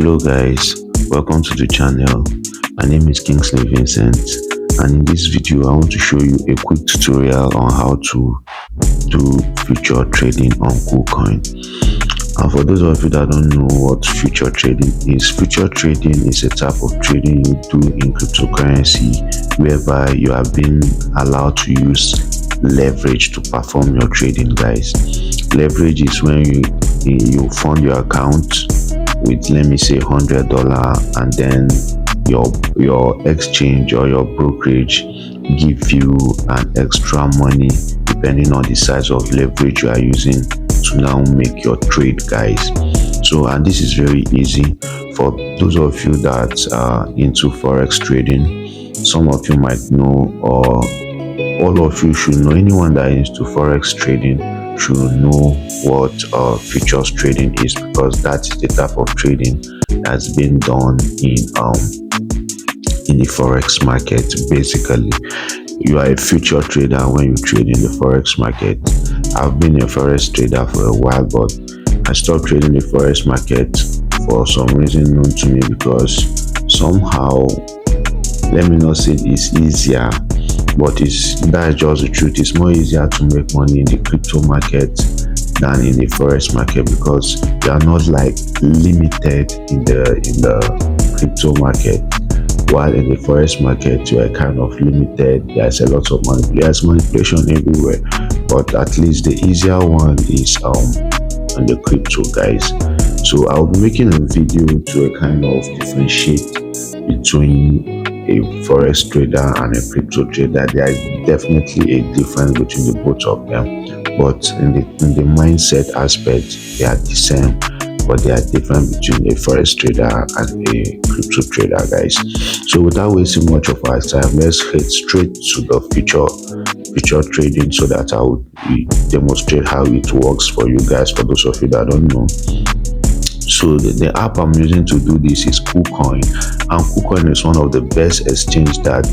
Hello guys, welcome to the channel. My name is Kingsley Vincent, and in this video I want to show you a quick tutorial on how to do future trading on Kucoin. And for those of you that don't know what future trading is a type of trading you do in cryptocurrency whereby you are being allowed to use leverage to perform your trading, guys. Leverage is when you fund your account with, let me say, $100, and then your exchange or your brokerage give you an extra money depending on the size of leverage you are using to now make your trade, guys. So, and this is very easy for those of you that are into forex trading. Some of you might know, or all of you should know, anyone that is into forex trading should know what futures trading is, because that is the type of trading that's been done in the forex market. Basically, you are a future trader when you trade in the forex market. I've been a forex trader for a while, but I stopped trading the forex market for some reason known to me, because somehow, let me not say it's easier, but that's just the truth. It's more easier to make money in the crypto market than in the forex market, because you are not like limited in the crypto market, while in the forex market you are kind of limited. There's a lot of manipulation everywhere, but at least the easier one is on the crypto, guys. So I'll be making a video to kind of differentiate between a forex trader and a crypto trader. There is definitely a difference between the both of them, but in the mindset aspect they are the same, but they are different between a forex trader and a crypto trader, guys. So without wasting much of our time, let's head straight to the future trading, so that I will demonstrate how it works for you guys, for those of you that don't know. So the app I'm using to do this is Kucoin, and Kucoin is one of the best exchange that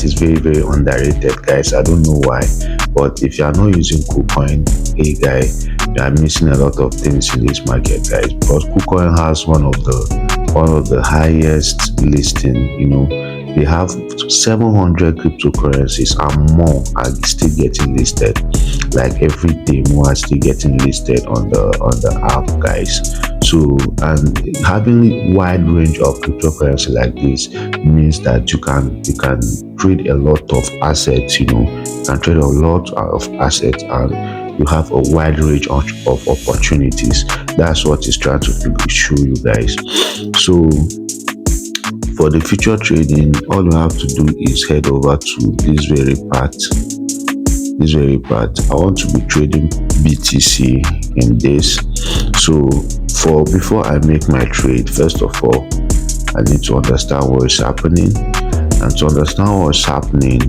is very, very underrated, guys. I don't know why, but if you are not using Kucoin, hey guy, you are missing a lot of things in this market, guys, because Kucoin has one of the highest listing. They have 700 cryptocurrencies and more are still getting listed. Like every day, more are still getting listed on the app, guys. So, and having wide range of cryptocurrency like this means that you can trade a lot of assets. You can trade a lot of assets, and you have a wide range of opportunities. That's what it's trying to show you, guys. So for the future trading, all you have to do is head over to this very part. I want to be trading BTC in this. So before I make my trade, first of all, I need to understand what is happening. And to understand what's happening,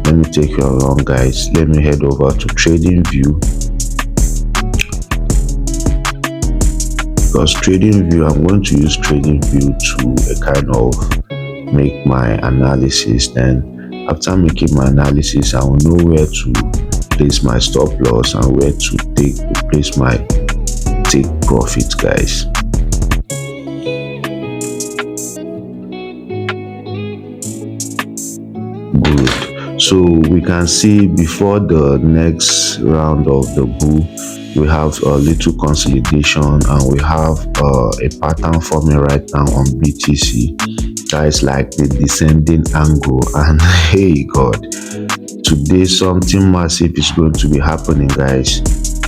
let me take you along, guys. Let me head over to Trading View. Because Trading View, I'm going to use Trading View to kind of make my analysis. Then after making my analysis, I will know where to place my stop loss and where to place my take profit, guys. Good. So we can see before the next round of the bull, we have a little consolidation, and we have a pattern forming right now on BTC. That is like the descending angle, and hey god, today something massive is going to be happening, guys.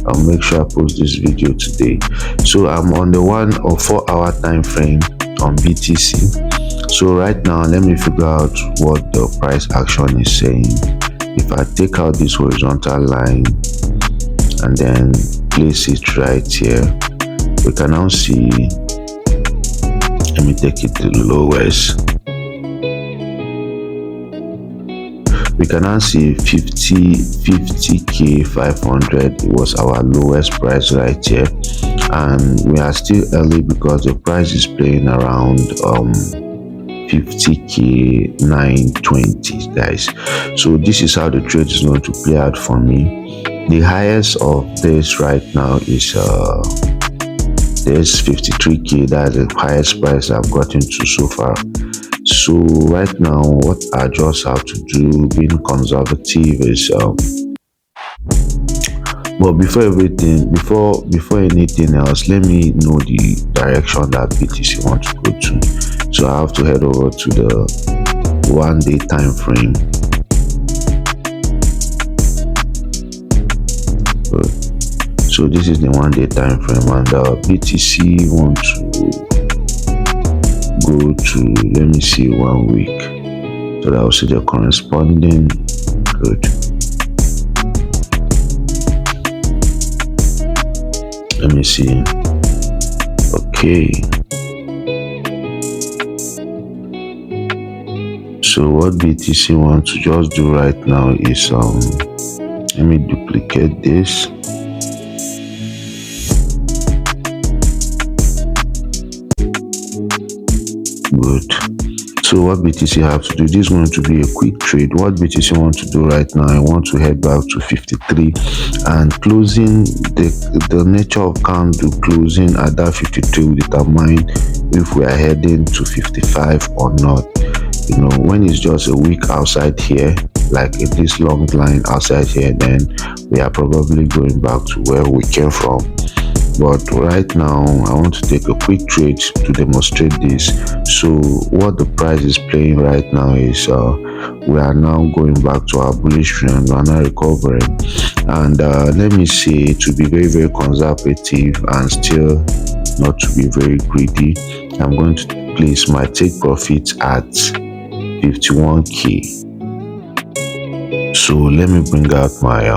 I'll make sure I post this video today. So I'm on the 1 or 4 hour time frame on BTC. So right now, let me figure out what the price action is saying. If I take out this horizontal line and then place it right here, we can now see, let me take it to the lowest. We can now see 50k 500. It was our lowest price right here, and we are still early because the price is playing around 50k 920, guys. So this is how the trade is going to play out for me. The highest of this right now is There's 53k. That's the highest price I've gotten to so far. So right now, what I just have to do, being conservative, is but before anything else, let me know the direction that BTC wants to go to. So I have to head over to the 1 day time frame. So this is the 1 day time frame, and BTC want to go to, let me see, 1 week. So that will see the corresponding. Good. Let me see. Okay. So what BTC wants to just do right now is let me duplicate this. Good. So what BTC have to do, this is going to be a quick trade. What BTC want to do right now, I want to head back to 53 and closing the nature of candle closing at that 53 will determine if we are heading to 55 or not. You know, when it's just a week outside here, like this long line outside here, then we are probably going back to where we came from. But right now I want to take a quick trade to demonstrate this. So what the price is playing right now is we are now going back to our bullish trend. We are now recovering, and let me say, to be very conservative and still not to be very greedy, I'm going to place my take profit at 51k. So let me bring out my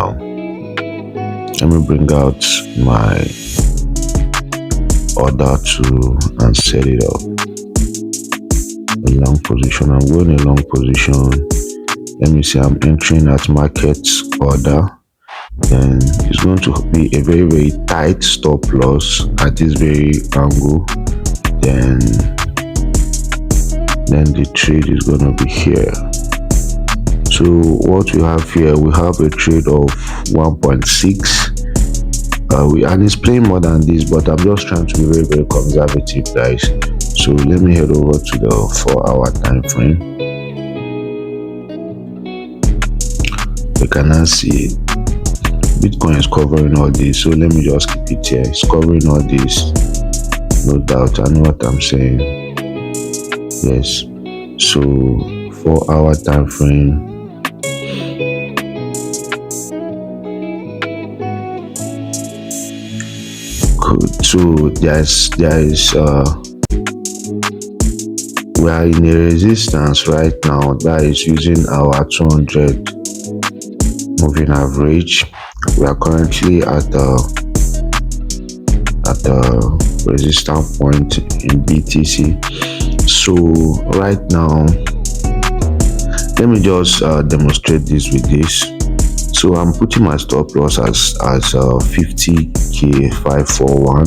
order to and set it up. A long position. I'm going a long position. Let me see, I'm entering at market order. Then it's going to be a very tight stop loss at this very angle. Then the trade is going to be here. So what we have here, we have a trade of 1.6. And it's playing more than this, but I'm just trying to be very conservative, guys. So let me head over to the 4-hour time frame. You can now see Bitcoin is covering all this, so let me just keep it here. It's covering all this, no doubt. I know what I'm saying. Yes. So 4-hour time frame. Good. So we are in a resistance right now that is using our 200 moving average. We are currently at the resistance point in BTC. So right now, let me just demonstrate this with this. So I'm putting my stop loss as 50k 541.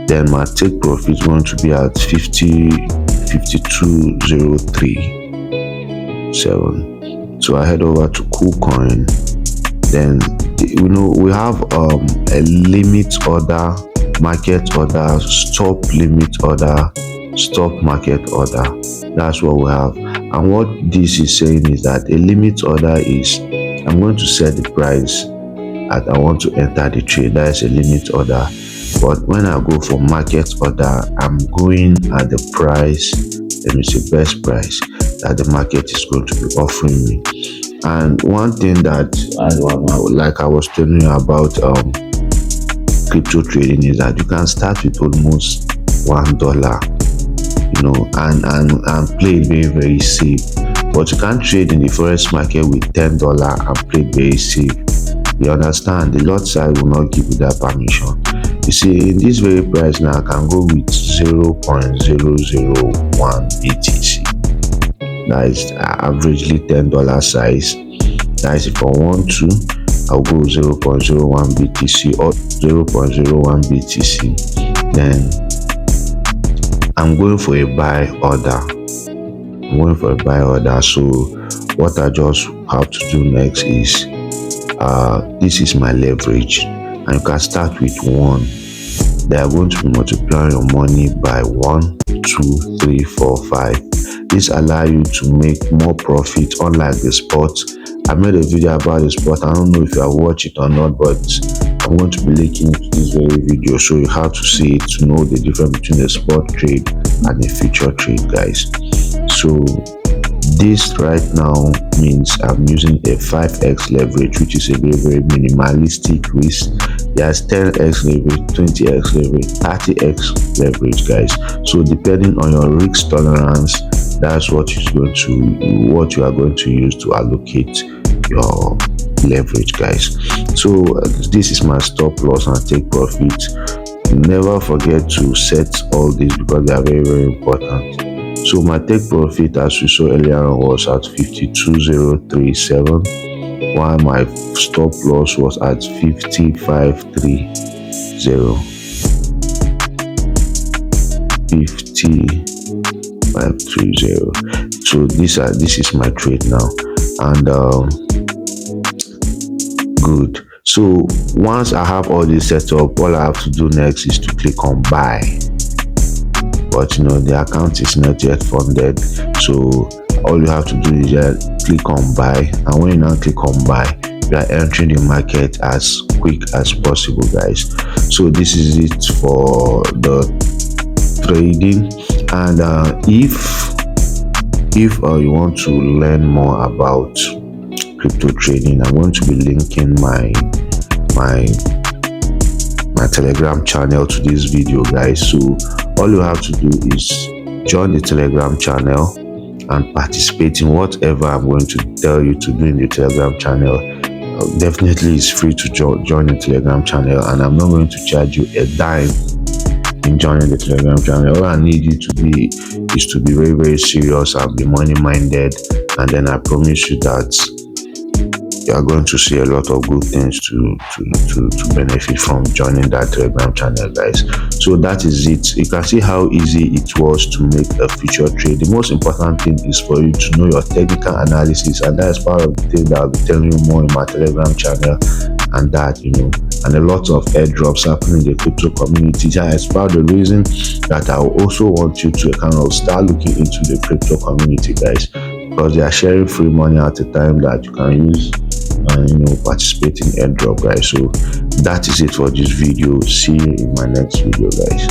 Then my take profit is going to be at 52,037. So I head over to Kucoin. Then we have a limit order, market order, stop limit order, stop market order. That's what we have. And what this is saying is that a limit order is, I'm going to set the price at I want to enter the trade. That is a limit order. But when I go for market order, I'm going at the price, let me say best price that the market is going to be offering me. And one thing that like I was telling you about crypto trading is that you can start with almost $1, and play very safe. But you can't trade in the forex market with $10 and play very safe. You understand? The lot side will not give you that permission. You see, in this very price now, I can go with 0.001 BTC. That is averagely $10 size. That is, if I want to, I'll go 0.01 BTC or 0.01 BTC. Then I'm going for a buy order. So what I just have to do next is this is my leverage, and you can start with 1. they are going to be multiplying your money by 1, 2, 3, 4, 5. This allows you to make more profit, unlike the spot. I made a video about the spot. I don't know if you have watched it or not, but I'm going to be linking to this very video, show you how to see it, to know the difference between a spot trade and a future trade, guys. So this right now means I'm using a 5x leverage, which is a very minimalistic risk. There's 10x leverage, 20x leverage, 30x leverage, guys. So depending on your risk tolerance, that's what you are going to use to allocate your leverage, guys. So this is my stop loss and take profit. Never forget to set all these because they are very important. So my take profit, as we saw earlier on, was at 52,037, while my stop loss was at 5530. 5530. So this is my trade now, and good. So once I have all this set up, all I have to do next is to click on buy. But the account is not yet funded, so all you have to do is just click on buy, and when you now click on buy, you are entering the market as quick as possible, guys. So this is it for the trading. And if you want to learn more about crypto trading, I'm going to be linking my Telegram channel to this video, guys. So all you have to do is join the Telegram channel and participate in whatever I'm going to tell you to do in the Telegram channel. Definitely it's free to join the Telegram channel, and I'm not going to charge you a dime in joining the Telegram channel. All I need you to be is to be very serious and be money minded, and then I promise you that you are going to see a lot of good things to benefit from joining that Telegram channel, guys. So that is it. You can see how easy it was to make a future trade. The most important thing is for you to know your technical analysis, and that is part of the thing that I'll be telling you more in my Telegram channel. And that, and a lot of airdrops happening in the crypto community. That is part of the reason that I also want you to kind of start looking into the crypto community, guys, because they are sharing free money at a time that you can use and participate in airdrop, guys. So that is it for this video. See you in my next video, guys.